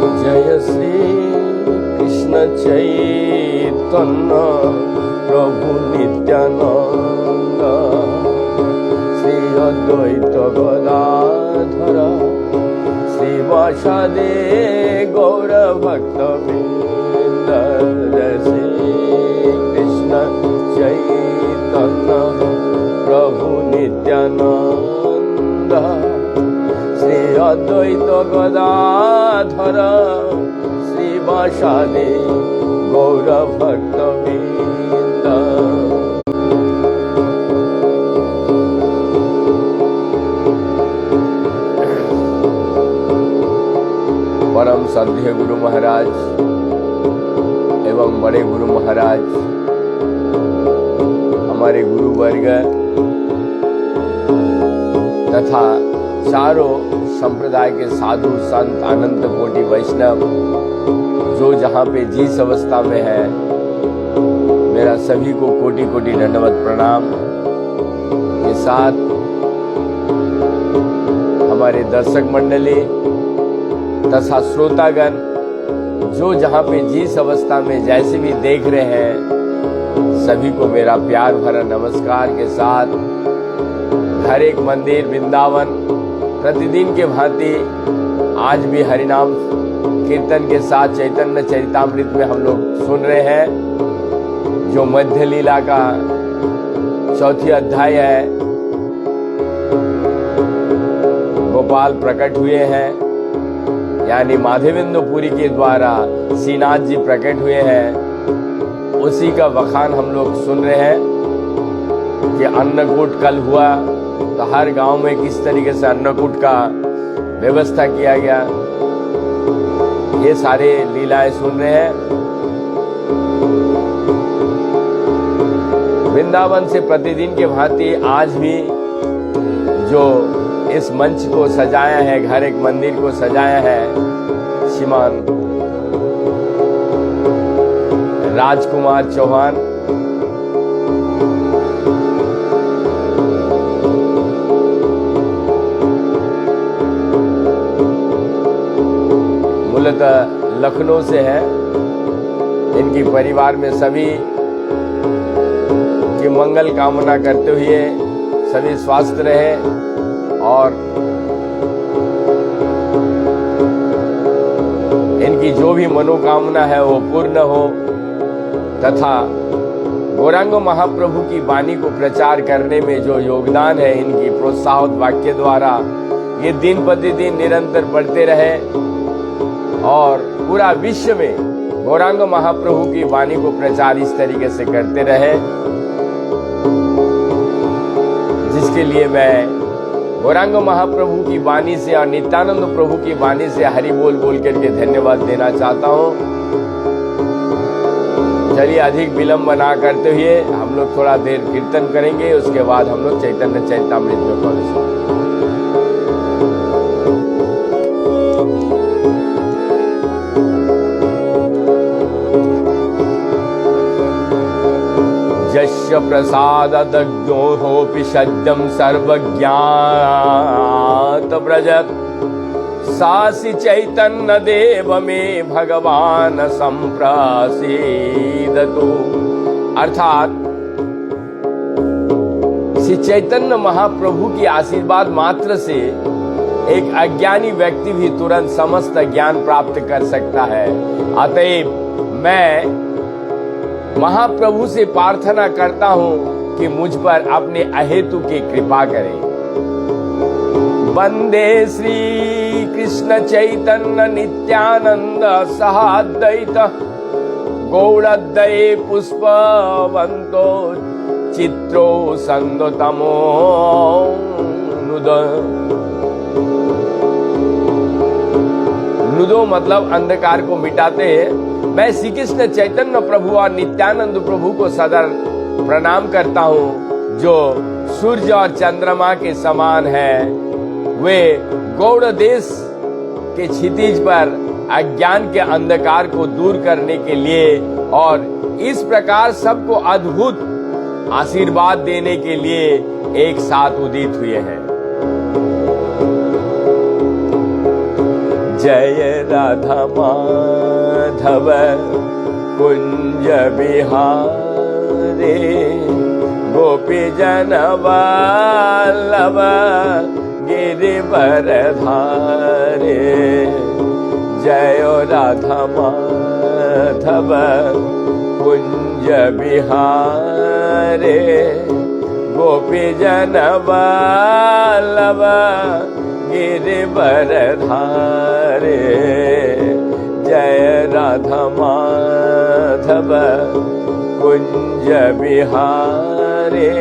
जय श्री कृष्ण चैतन्य प्रभु नित्यानंद श्री अद्वैत गदाधर श्रीवासादि गौर भक्तवृंद। जय श्री कृष्ण चैतन्य प्रभु नित्यानंद श्री अद्वैत गदाधर श्रीवासादि गौर भक्तवृंद। परम श्रद्धेय गुरु महाराज एवं बड़े गुरु महाराज, हमारे गुरु वर्ग तथा चारों संप्रदाय के साधु संत अनंत कोटि वैष्णव जो जहाँ पे जिस अवस्था में है, मेरा सभी को कोटि कोटि दंडवत प्रणाम के साथ हमारे दर्शक मंडली तथा श्रोतागण जो जहाँ पे जिस अवस्था में जैसे भी देख रहे हैं, सभी को मेरा प्यार भरा नमस्कार के साथ हर एक मंदिर वृंदावन प्रतिदिन के भांति आज भी हरिनाम कीर्तन के साथ चैतन्य चरितामृत में हम लोग सुन रहे हैं, जो मध्य लीला का चौथी अध्याय है। गोपाल प्रकट हुए हैं, यानी माधवेंद्रपुरी के द्वारा श्रीनाथ जी प्रकट हुए हैं। उसी का बखान हम लोग सुन रहे हैं कि अन्नकूट कल हुआ, तो हर गांव में किस तरीके से अन्नकूट का व्यवस्था किया गया, ये सारे लीलाएं सुन रहे हैं। वृंदावन से प्रतिदिन के भांति आज भी जो इस मंच को सजाया है, घर एक मंदिर को सजाया है, श्रीमान राजकुमार चौहान, मूलतः लखनऊ से है। इनकी परिवार में सभी की मंगल कामना करते हुए सभी स्वस्थ रहे और इनकी जो भी मनोकामना है वो पूर्ण हो, तथा गौरांग महाप्रभु की वाणी को प्रचार करने में जो योगदान है, इनकी प्रोत्साहक वाक्य द्वारा ये दिन प्रतिदिन निरंतर बढ़ते रहे और पूरा विश्व में गौरांग महाप्रभु की वाणी को प्रचार इस तरीके से करते रहे, जिसके लिए मैं गौरांग महाप्रभु की वाणी से और नित्यानंद प्रभु की वाणी से हरि बोल बोल करके धन्यवाद देना चाहता हूँ। चलिए अधिक विलंब ना करते हुए हम लोग थोड़ा देर कीर्तन करेंगे, उसके बाद हम लोग चैतन्य चरितामृत में प्रवेश। यस्य प्रसाददज्ञोऽपि सद्यं सर्वज्ञात व्रजत् सासि चैतन्य देव में भगवान संप्रसीदतु। अर्थात श्री चैतन्य महाप्रभु की आशीर्वाद मात्र से एक अज्ञानी व्यक्ति भी तुरंत समस्त ज्ञान प्राप्त कर सकता है। अतएव मैं महाप्रभु से प्रार्थना करता हूँ कि मुझ पर अपने अहेतु की कृपा करें। वंदे श्री कृष्ण चैतन्य नित्यानंद सहाद्वैत गौड़द्वये पुष्पवंतो चित्रो संदतमो नुदो मतलब अंधकार को मिटाते हैं। मैं श्री कृष्ण चैतन्य प्रभु और नित्यानंद प्रभु को सदा प्रणाम करता हूँ, जो सूर्य और चंद्रमा के समान है। वे गौड़ देश के क्षितिज पर अज्ञान के अंधकार को दूर करने के लिए और इस प्रकार सबको अद्भुत आशीर्वाद देने के लिए एक साथ उदित हुए हैं। जय राधा माधव कुंज बिहारी गोपी जन वल्लभ गिरिवर धारे। जय राधा माधव कुंज बिहारे गोपी जन वल्लभ गिरिवर धारे। जय राधा माधव कुंज बिहारे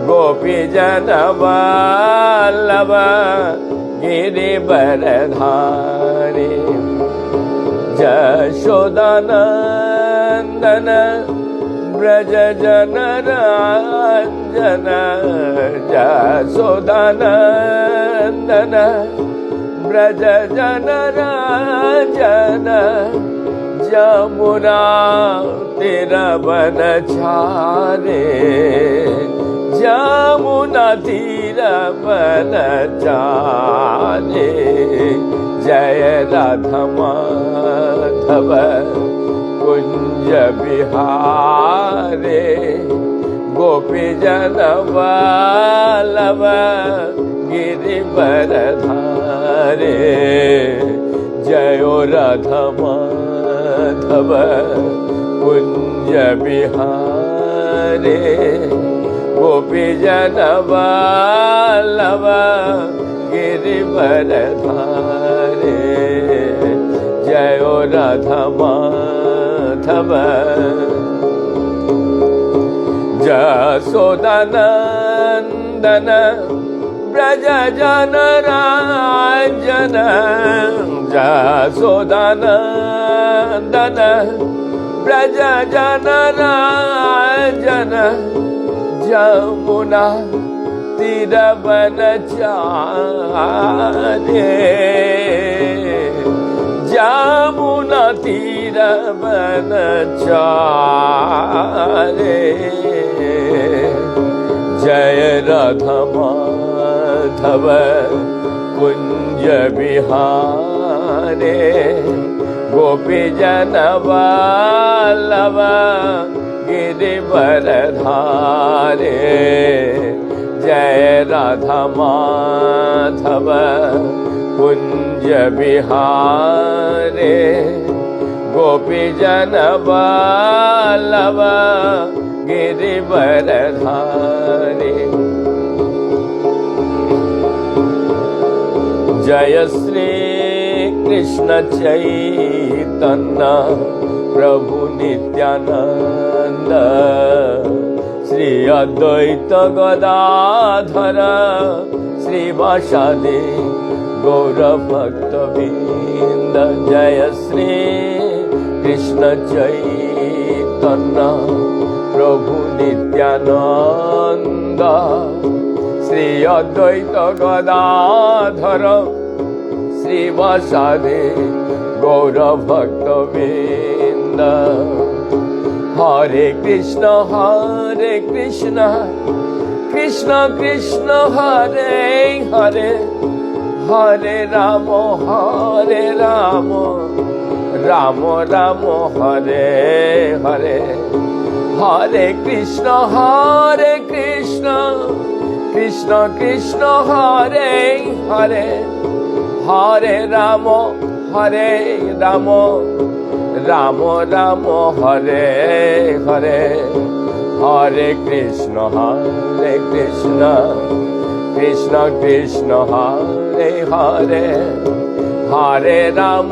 गोपी जन वल्लभ गिरिवर धारे। यशोदानंदन ब्रज जनरंजन यशोदानंदन ब्रज जनरंजन जमुना तीरवनचारे। जमुना तीरवनचारे। जय राधा माधव कुंज बिहारे गोपी जन वल्लभ गिरिवर धारे। जय राधा माधव कुंज बिहारे गोपी जन वल्लभ गिरिवर धारे। जय राधा माधव यशोदानंदन ब्रज जनरंजन यशोदानंदन ब्रज जनरंजन जमुना तीरवनचारे। जमुना तीरवनचारे। जय राधा माधव कुंज बिहारे गोपी जन वल्लभ गिरिवर धारे। जय राधा माधव कुंज बिहारे गोपी जन वल्लभ गिरिवर धारे। जय श्री कृष्ण चैतन्य प्रभु नित्यानंद श्री अद्वैत गदाधर श्रीवासादि गौर भक्तवृंद। जय श्री कृष्ण चैतन्य प्रभु नित्यानंद श्री अद्वैत गदाधर श्रीवासादि गौर भक्तवृंद। हरे कृष्ण कृष्ण कृष्ण हरे हरे हरे राम राम राम हरे हरे। हरे कृष्ण कृष्ण कृष्ण हरे हरे हरे राम राम राम हरे हरे। हरे कृष्ण कृष्ण कृष्ण हरे हरे हरे राम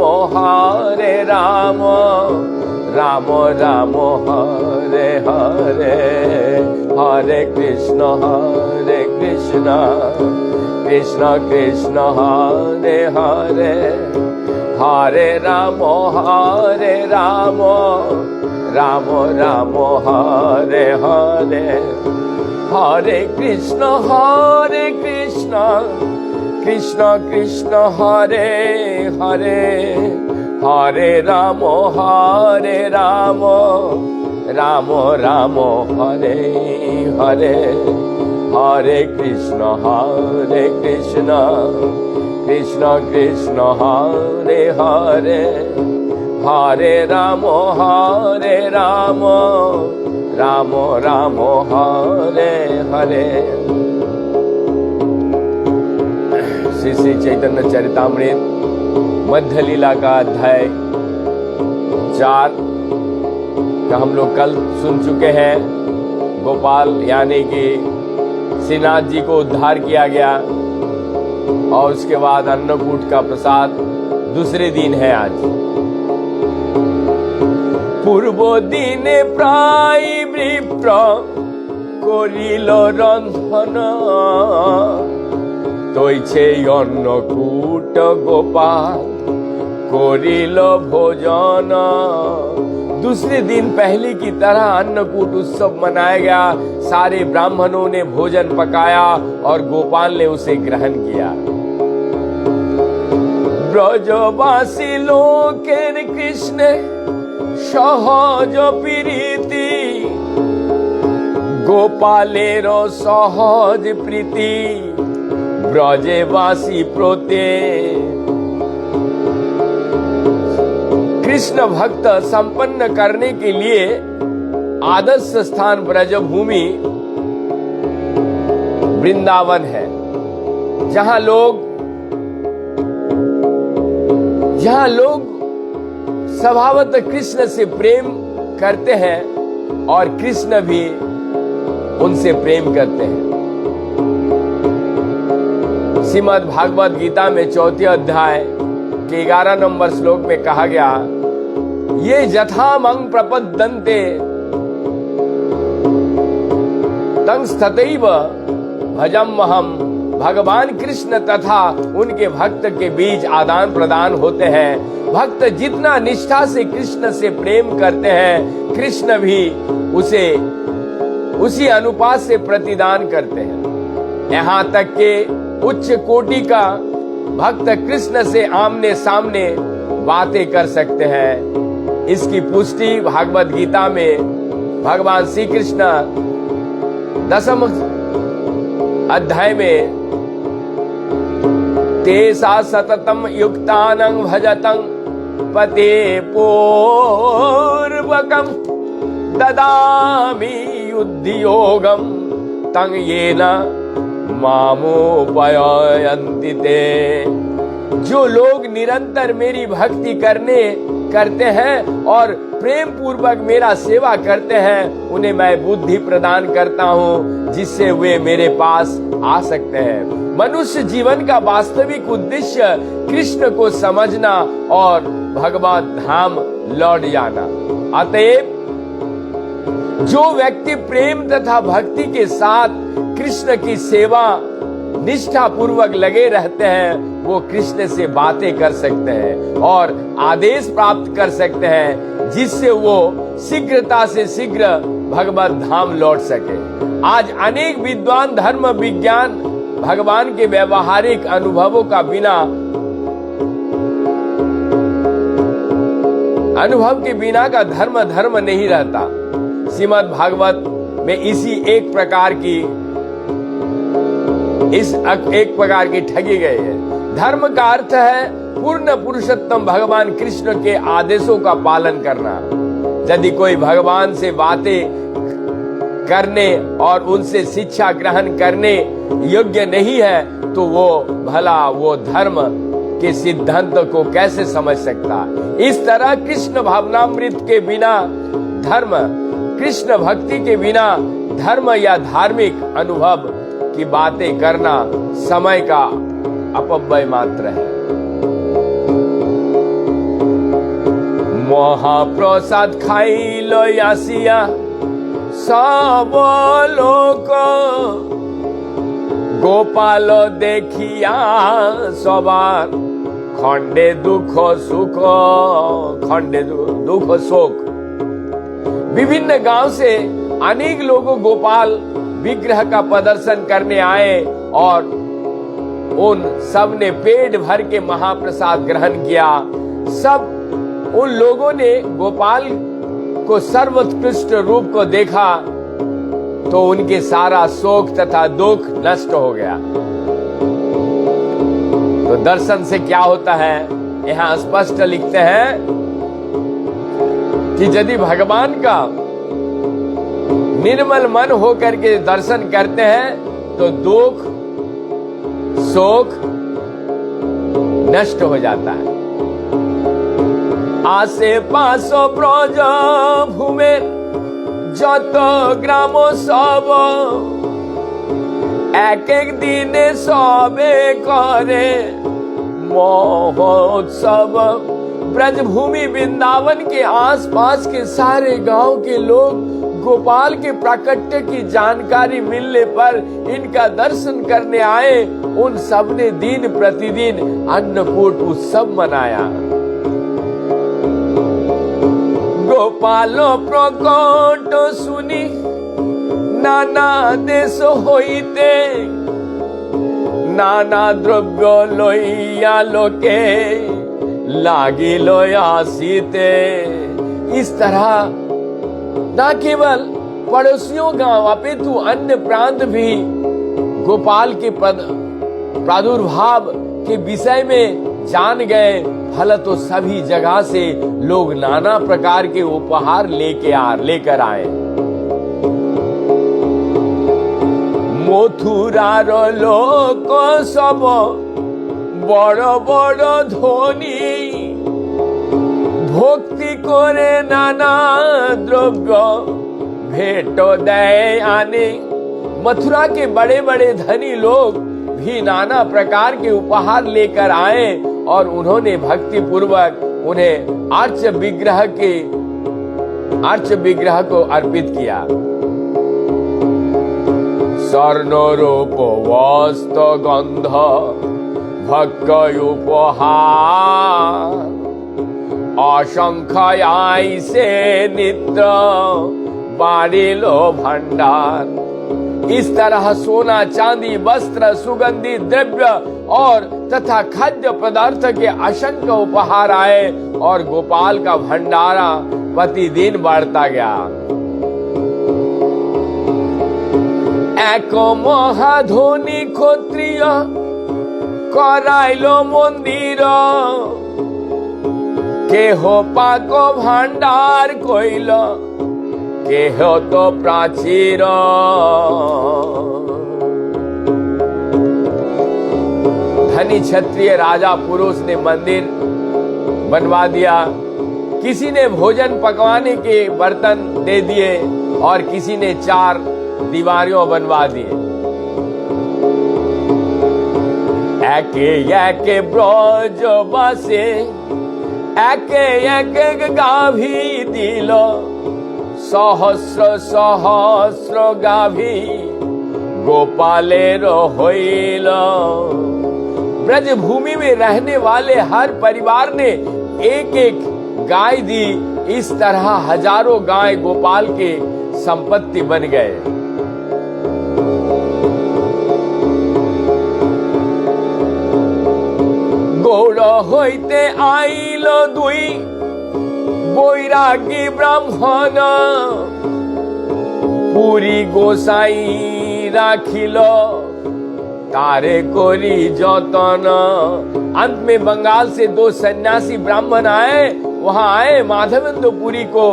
राम राम हरे हरे। हरे कृष्ण कृष्ण कृष्ण हरे हरे हरे राम राम राम हरे हरे। हरे कृष्ण कृष्ण कृष्ण हरे हरे हरे राम राम राम हरे हरे। हरे कृष्ण कृष्ण कृष्ण हरे हरे हरे राम राम राम हरे हरे। श्री श्री चैतन्य चरितामृत मध्य लीला का अध्याय 4 का हम लोग कल सुन चुके हैं। गोपाल यानी कि श्रीनाथ जी को उद्धार किया गया और उसके बाद अन्नकूट का प्रसाद दूसरे दिन है आज। पूर्व दिने प्राय विप्र करिल रंधन तैछे अन्नकूट गोपाल करिल भोजन। दूसरे दिन पहले की तरह अन्नकूट उत्सव मनाया गया। सारे ब्राह्मणों ने भोजन पकाया और गोपाल ने उसे ग्रहण किया। ब्रजवासी लोकेर कृष्ण सहज प्रीति गोपालेर सहज प्रीति ब्रजवासी प्रोते। कृष्ण भक्त संपन्न करने के लिए आदर्श स्थान ब्रजभूमि वृंदावन है, जहां लोग स्वभावतः कृष्ण से प्रेम करते हैं और कृष्ण भी उनसे प्रेम करते हैं। श्रीमद् भागवत गीता में 4 अध्याय के 11 नंबर श्लोक में कहा गया, ये यथा मंग प्रपद्यन्ते तंस्ततैव भजम्महम्। भगवान कृष्ण तथा उनके भक्त के बीच आदान प्रदान होते हैं। भक्त जितना निष्ठा से कृष्ण से प्रेम करते हैं, कृष्ण भी उसे उसी अनुपात से प्रतिदान करते हैं। यहाँ तक के उच्च कोटि का भक्त कृष्ण से आमने सामने बातें कर सकते हैं। इसकी पुष्टि भागवत गीता में भगवान श्री कृष्ण 10वें अध्याय में तेसा सततम युक्तानं भजतं पते पूर्वकं ददामि युद्धयोगं तं येन मामुपयन्ति ते। जो लोग निरंतर मेरी भक्ति करते हैं और प्रेम पूर्वक मेरा सेवा करते हैं, उन्हें मैं बुद्धि प्रदान करता हूँ जिससे वे मेरे पास आ सकते हैं। मनुष्य जीवन का वास्तविक उद्देश्य कृष्ण को समझना और भगवत धाम लौट जाना। अतएव जो व्यक्ति प्रेम तथा भक्ति के साथ कृष्ण की सेवा निष्ठा पूर्वक लगे रहते हैं, वो कृष्ण से बातें कर सकते हैं और आदेश प्राप्त कर सकते हैं, जिससे वो शीघ्रता से शीघ्र भगवत धाम लौट सके। आज अनेक विद्वान धर्म विज्ञान भगवान के व्यवहारिक अनुभवों का अनुभव के बिना का धर्म नहीं रहता। श्रीमद् भागवत में एक प्रकार की ठगी गई है। धर्म का अर्थ है पूर्ण पुरुषोत्तम भगवान कृष्ण के आदेशों का पालन करना। यदि कोई भगवान से बातें करने और उनसे शिक्षा ग्रहण करने योग्य नहीं है, तो वो धर्म के सिद्धांत को कैसे समझ सकता। इस तरह कृष्ण भावनामृत के बिना धर्म, कृष्ण भक्ति के बिना धर्म या धार्मिक अनुभव की बातें करना समय का अपव्यय मात्र है। महाप्रसाद खाइल आसिया सब लोक गोपाल देखिया सबार खंडे दुख सुख खंडे दुख शोक। विभिन्न गांव से अनेक लोगों गोपाल विग्रह का प्रदर्शन करने आए और उन सब ने पेट भर के महाप्रसाद ग्रहण किया। सब उन लोगों ने गोपाल को सर्वोत्कृष्ट रूप को देखा तो उनके सारा शोक तथा दुख नष्ट हो गया। तो तो दर्शन से क्या होता है, यहाँ स्पष्ट लिखते हैं कि यदि भगवान का निर्मल मन होकर के दर्शन करते हैं तो दुख शोक नष्ट हो जाता है। आसे पास ब्रज भूमे যত গ্রাম সব এক এক দিনে সবে करे महोत्सव। ब्रजभूमि वृंदावन के आसपास के सारे गांव के लोग गोपाल के प्राकट्य की जानकारी मिलने पर इनका दर्शन करने आए। उन सब ने दिन प्रतिदिन अन्नकूट उत्सव मनाया। गोपाल प्रकट सुनी नाना देश होइते नाना द्रव्य लइया लोके लागिल आसीते। इस तरह न केवल पड़ोसियों गांव अपितु अन्य प्रांत भी गोपाल के प्रादुर्भाव के विषय में जान गए। फल तो सभी जगह से लोग नाना प्रकार के उपहार लेकर आए। मथुरार लोक सब बड़ बड़ धनी भक्ति करे नाना द्रव्य भेट दे आने। मथुरा के बड़े बड़े धनी लोग भी नाना प्रकार के उपहार लेकर आए और उन्होंने भक्ति पूर्वक उन्हें अर्च विग्रह को अर्पित किया। स्वर्ण रूप वस्त्र गंध भक्ति उपहार असंख्य से नित्य बारिलो भंडार। इस तरह सोना चांदी वस्त्र सुगंधित द्रव्य और तथा खाद्य पदार्थ के असंख्य उपहार आए और गोपाल का भंडारा प्रतिदिन बढ़ता गया। एक महाधनी क्षत्रिय कराइलो मंदिर केह पाक भंडार कइल केह तो प्राचीर। धनी क्षत्रिय राजा पुरुष ने मंदिर बनवा दिया। किसी ने भोजन पकवाने के बर्तन दे दिए और किसी ने 4 दीवारियों बनवा दिए। एके एके ब्रजवासे एके एके गाभी दिल सहस्र सहस्र गाभी गोपालेर होइल। ब्रजभूमि में रहने वाले हर परिवार ने एक एक गाय दी। इस तरह हजारों गाय गोपाल के संपत्ति बन गए। गौड़ होइते आइल दुई बैरागी ब्राह्मण पुरी गोसाई राखिल तारे कोरी जतन। अंत में बंगाल से 2 सन्यासी ब्राह्मण आए। वहां आए माधवेंद्रपुरी को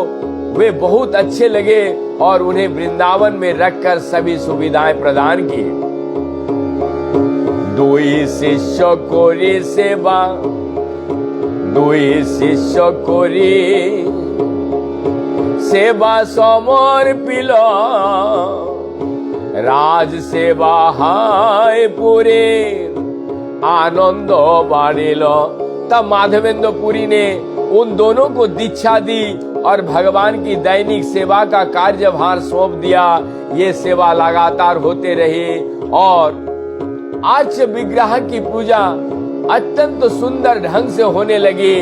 वे बहुत अच्छे लगे और उन्हें वृंदावन में रखकर सभी सुविधाएं प्रदान की। 2 शिष्य कोरी सेवा 2 शिष्य कोरी सेवा समर्पिल राज सेवा हाय पूरे आनंद बाढ़िल। तब माधवेंद्रपुरी ने उन दोनों को दीक्षा दी और भगवान की दैनिक सेवा का कार्यभार सौंप दिया। ये सेवा लगातार होते रही और आज विग्रह की पूजा अत्यंत सुंदर ढंग से होने लगी।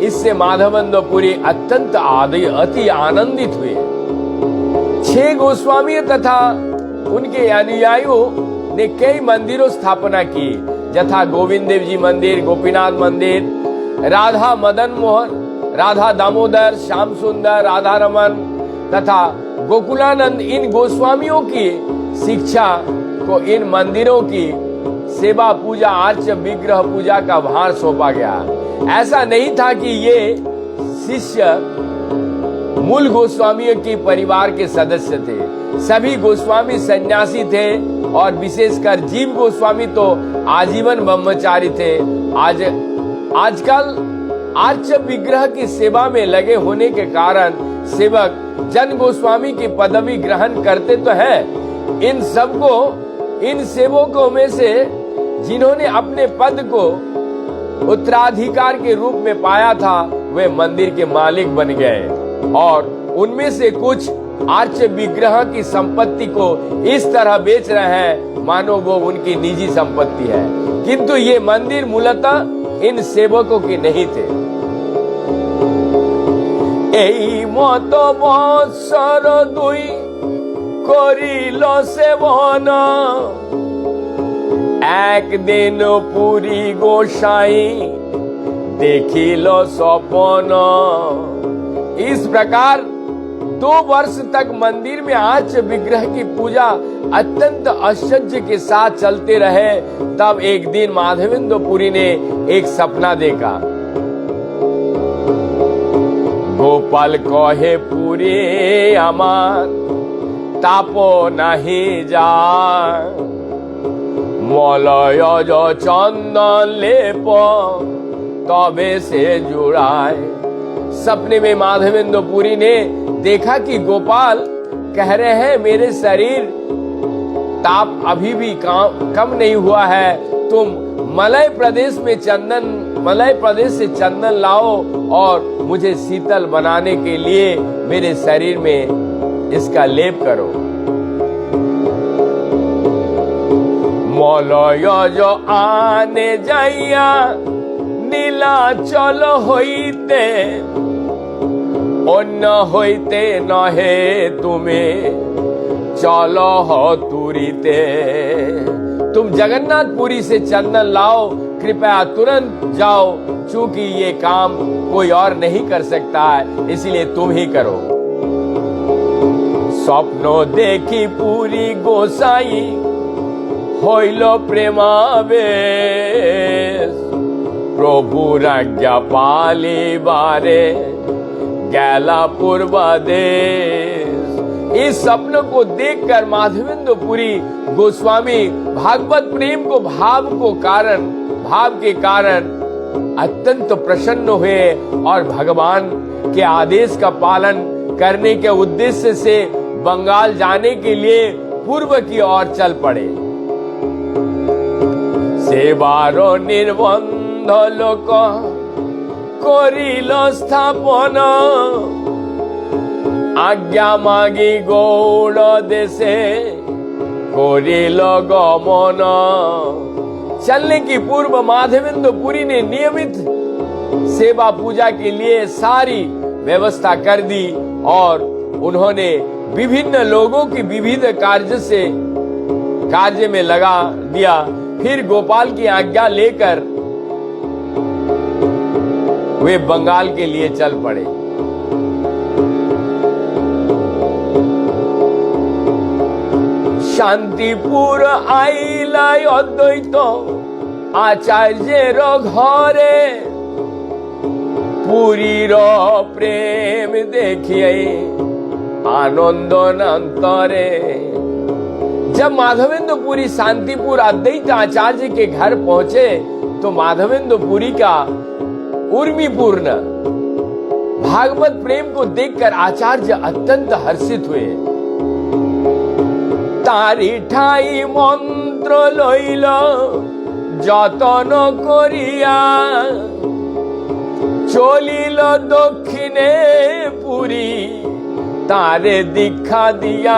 इससे माधवेंद्रपुरी अत्यंत अति आनंदित हुए। 6 गोस्वामी तथा उनके अनुयायियों ने कई मंदिरों स्थापना की, यथा गोविंद देव जी मंदिर, गोपीनाथ मंदिर, राधा मदन मोहन, राधा दामोदर, श्याम सुंदर, राधा रमन तथा गोकुलानंद। इन गोस्वामियों की शिक्षा को इन मंदिरों की सेवा पूजा, आर्च विग्रह पूजा का भार सौंपा गया। ऐसा नहीं था कि ये शिष्य मूल गोस्वामियों के परिवार के सदस्य थे। सभी गोस्वामी सन्यासी थे और विशेषकर जीव गोस्वामी तो आजीवन ब्रह्मचारी थे। आजकल आर्च विग्रह की सेवा में लगे होने के कारण सेवक जन गोस्वामी की पदवी ग्रहण करते तो हैं। इन सेवकों में से जिन्होंने अपने पद को उत्तराधिकार के रूप में पाया था, वे मंदिर के मालिक बन गए और उनमें से कुछ आर्च विग्रह की संपत्ति को इस तरह बेच रहे हैं मानो वो उनकी निजी संपत्ति है, किंतु ये मंदिर मूलतः इन सेवकों की नहीं थे। এই মত বৎসর দুই করিল সেবন, একদিন পুরী গোসাই देखिल सपन। इस प्रकार 2 वर्ष तक मंदिर में आर्च विग्रह की पूजा अत्यंत आश्चर्य के साथ चलते रहे। तब एक दिन माधवेंद्र पुरी ने एक सपना देखा। गोपाल कहे पुरी आमार तापो नहीं जा, मलय जो चंदन लेप तबे से जुड़ाए। सपने में माधवेंद्र पुरी ने देखा कि गोपाल कह रहे हैं मेरे शरीर ताप अभी भी कम नहीं हुआ है, तुम मलय प्रदेश से चंदन लाओ और मुझे शीतल बनाने के लिए मेरे शरीर में इसका लेप करो। मलय जो आने जाइया नीलाचल होइते, अन्य होइते नहे तुम्हें चलो हो तुरीते। तुम जगन्नाथपुरी से चंदन लाओ, कृपया तुरंत जाओ, क्योंकि ये काम कोई और नहीं कर सकता है, इसलिए तुम ही करो। स्वप्नो देखी पूरी गोसाई होइलो प्रेमावेश, प्रभुर आज्ञा पाली बारे गैला पूर्वादेश। इस सपन को देखकर माधवेंद्र पुरी गोस्वामी भागवत प्रेम को भाव के कारण अत्यंत प्रसन्न हुए और भगवान के आदेश का पालन करने के उद्देश्य से बंगाल जाने के लिए पूर्व की ओर चल पड़े। सेवारो निर्बंध लोक करिल स्थापन, आज्ञा मागी गौड़ देशे करिल गमन। चलने की पूर्व माधवेंद्र पुरी ने नियमित सेवा पूजा के लिए सारी व्यवस्था कर दी और उन्होंने विभिन्न लोगों की विविध कार्य में लगा दिया। फिर गोपाल की आज्ञा लेकर वे बंगाल के लिए चल पड़े। शांतिपुर आइला अद्वैत आचार्येर घरे, पुरीर प्रेम देखिए आनंद अंतरे। जब माधवेंद्र पुरी शांतिपुर अद्वैत आचार्य के घर पहुंचे तो माधवेंद्र पुरी का उर्मीपूर्ण भागवत प्रेम को देखकर आचार्य अत्यंत हर्षित हुए। तारी ठाई मंत्र लइल जतन करिया, चलिल दक्षिणे पुरी तारे दीक्षा दिया।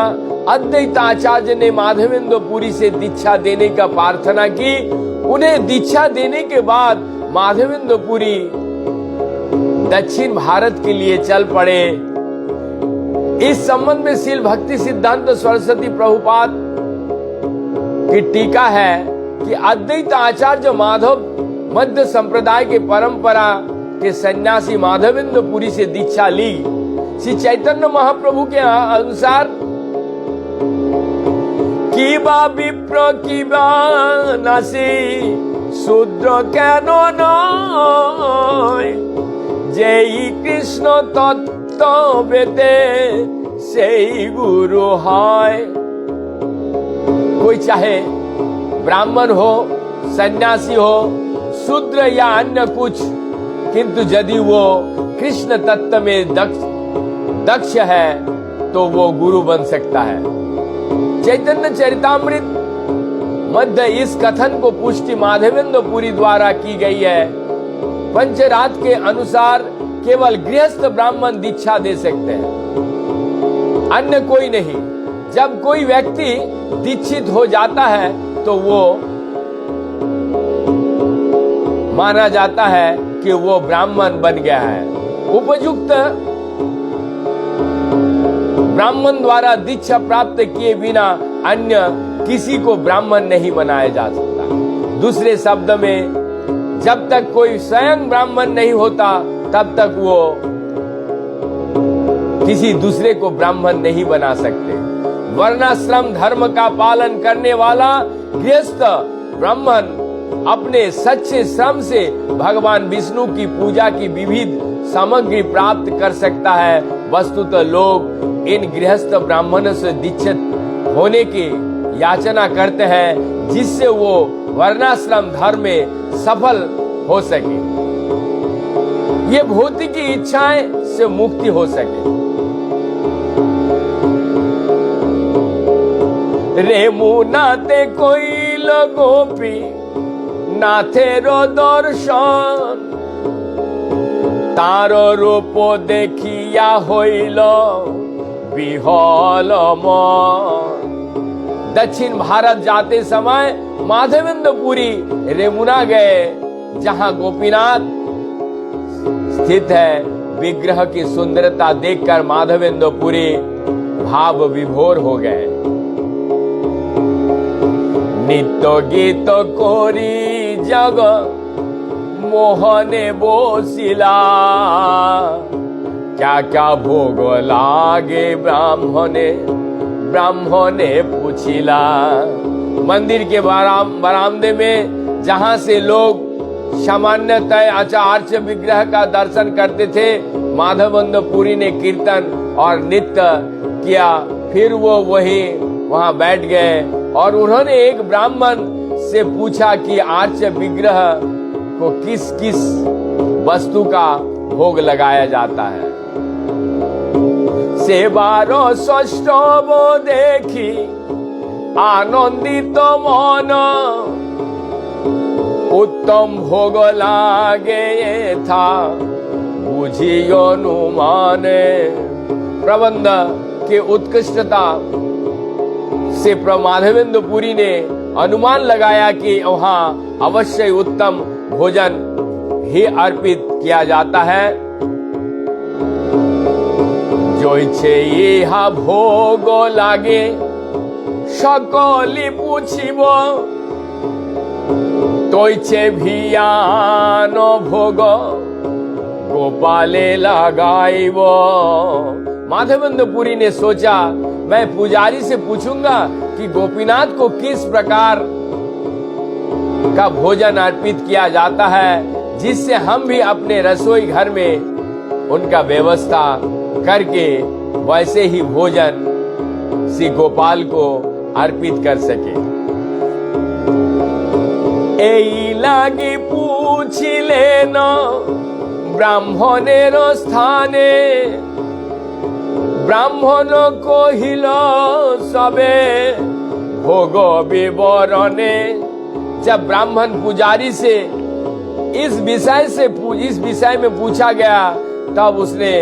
अद्वैत आचार्य ने माधवेंद्र पुरी से दीक्षा देने का प्रार्थना की। उन्हें दीक्षा देने के बाद माधवेंद्र पुरी दक्षिण भारत के लिए चल पड़े। इस संबंध में श्रील भक्ति सिद्धांत सरस्वती प्रभुपाद की टीका है कि अद्वैत आचार्य माधव मध्य संप्रदाय के परंपरा के सन्यासी माधवेंद्र पुरी से दीक्षा ली। श्री चैतन्य महाप्रभु के अनुसार কিবা বিপ্র কিবা নাসি শূদ্র কেন নয়, যেই কৃষ্ণ তত্ত্ব বেদে সেই गुरु হয়। कोई चाहे ब्राह्मण हो, सन्यासी हो, शूद्र या अन्य कुछ, किंतु यदि वो कृष्ण तत्व में दक्ष है तो वो गुरु बन सकता है। चैतन्य चरितामृत मध्य इस कथन को पुष्टि माधवेंद्र पुरी द्वारा की गई है। पंचरात के अनुसार केवल गृहस्थ ब्राह्मण दीक्षा दे सकते हैं, अन्य कोई नहीं। जब कोई व्यक्ति दीक्षित हो जाता है तो वो माना जाता है कि वो ब्राह्मण बन गया है। उपयुक्त ब्राह्मण द्वारा दीक्षा प्राप्त किए बिना अन्य किसी को ब्राह्मण नहीं बनाया जा सकता। दूसरे शब्द में, जब तक कोई स्वयं ब्राह्मण नहीं होता तब तक वो किसी दूसरे को ब्राह्मण नहीं बना सकते। वर्णाश्रम धर्म का पालन करने वाला गृहस्थ ब्राह्मण अपने सच्चे श्रम से भगवान विष्णु की पूजा की विविध सामग्री प्राप्त कर सकता है। वस्तुतः लोग इन गृहस्थ ब्राह्मणों से दीक्षित होने की याचना करते हैं, जिससे वो वर्णाश्रम धर्म में सफल हो सके, ये भौतिक इच्छाएं से मुक्ति हो सके। रेमू नाते कोई गोपी नाथेरो दर्शन, तार रूप देखिया होइल विहल मन। दक्षिण भारत जाते समय माधवेंद्र पुरी रेमुना गए, जहां गोपीनाथ स्थित है। विग्रह की सुंदरता देखकर माधवेंद्र पुरी भाव विभोर हो गए। नित्य गीत कोरी जग मोहने बोसिला, क्या क्या भोग लागे ब्राह्मणे पूछिला। मंदिर के बरामदे में जहां से लोग सामान्यतः आचार्य विग्रह का दर्शन करते थे, माधवेंद्र पुरी ने कीर्तन और नृत्य किया। फिर वो वहां बैठ गए और उन्होंने एक ब्राह्मण से पूछा कि आर्य विग्रह को किस किस वस्तु का भोग लगाया जाता है। सेवारो षष्ठव देखी आनंदित मन, उत्तम भोग लागे था बुझी अनुमाने। प्रबंध के उत्कृष्टता से माधवेंद्र पुरी ने अनुमान लगाया कि वहां अवश्य उत्तम भोजन ही अर्पित किया जाता है। जो इच्छे इहा भोग लागे सकली पूछिब, तो इच्छे भियान भोग गोपाले लगाइब। माधवेंद्र पुरी ने सोचा, मैं पुजारी से पूछूंगा कि गोपीनाथ को किस प्रकार का भोजन अर्पित किया जाता है, जिससे हम भी अपने रसोई घर में उनका व्यवस्था करके वैसे ही भोजन श्री गोपाल को अर्पित कर सके। एई लागी पूछिलेन ब्राह्मणेर स्थाने, ब्राह्मण कहिल सबे भोग विवरणे। जब ब्राह्मण पुजारी से इस विषय में पूछा गया, तब उसने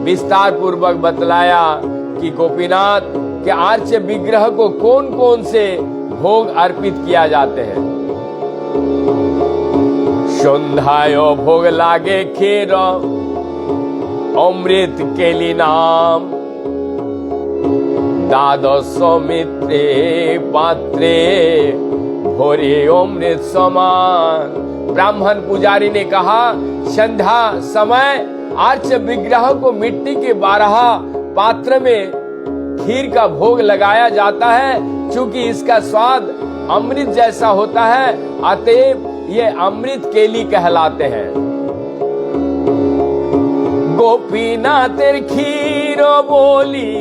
विस्तार पूर्वक बतलाया कि गोपीनाथ के आर्य विग्रह को कौन कौन से भोग अर्पित किया जाते हैं। संध्याय भोग लागे खीर अमृत केली नाम, द्वादश मित्रे पात्रे भोरे अमृत समान। ब्राह्मण पुजारी ने कहा, संध्या समय आर्य विग्रह को मिट्टी के 12 पात्र में खीर का भोग लगाया जाता है। चूंकि इसका स्वाद अमृत जैसा होता है, अतएव ये अमृत केली कहलाते हैं। गोपीनाथेर क्षीर बोली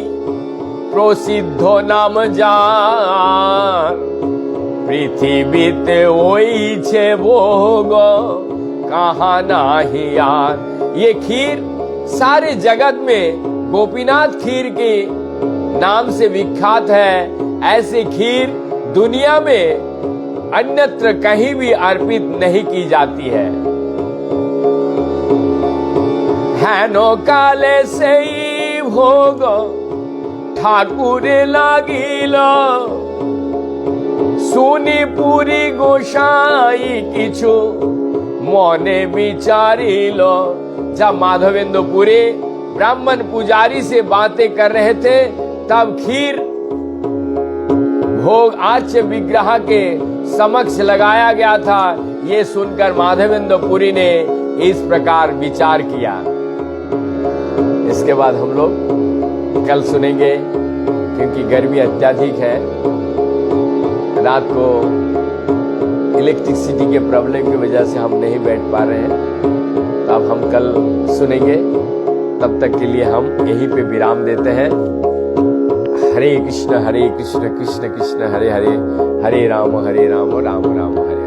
प्रसिद्ध नाम जार, पृथ्वीते ओइछे भोग कहाँ नाही यार। ये खीर सारे जगत में गोपीनाथ खीर के नाम से विख्यात है। ऐसी खीर दुनिया में अन्यत्र कहीं भी अर्पित नहीं की जाती है। हेनो काले से ही भोग ठाकुर लागिल, सुनी पूरी गोसाई किछु मने विचारिल। जब माधवेंद्र पुरी ब्राह्मण पुजारी से बातें कर रहे थे, तब खीर भोग आच्य विग्रह के समक्ष लगाया गया था। ये सुनकर माधवेंद्र पुरी ने इस प्रकार विचार किया। इसके बाद हम लोग कल सुनेंगे, क्योंकि गर्मी अत्यधिक है, रात को इलेक्ट्रिसिटी के प्रॉब्लम की वजह से हम नहीं बैठ पा रहे हैं। तो अब हम कल सुनेंगे, तब तक के लिए हम यहीं पे विराम देते हैं। हरे कृष्ण कृष्ण कृष्ण हरे हरे, हरे राम राम राम हरे।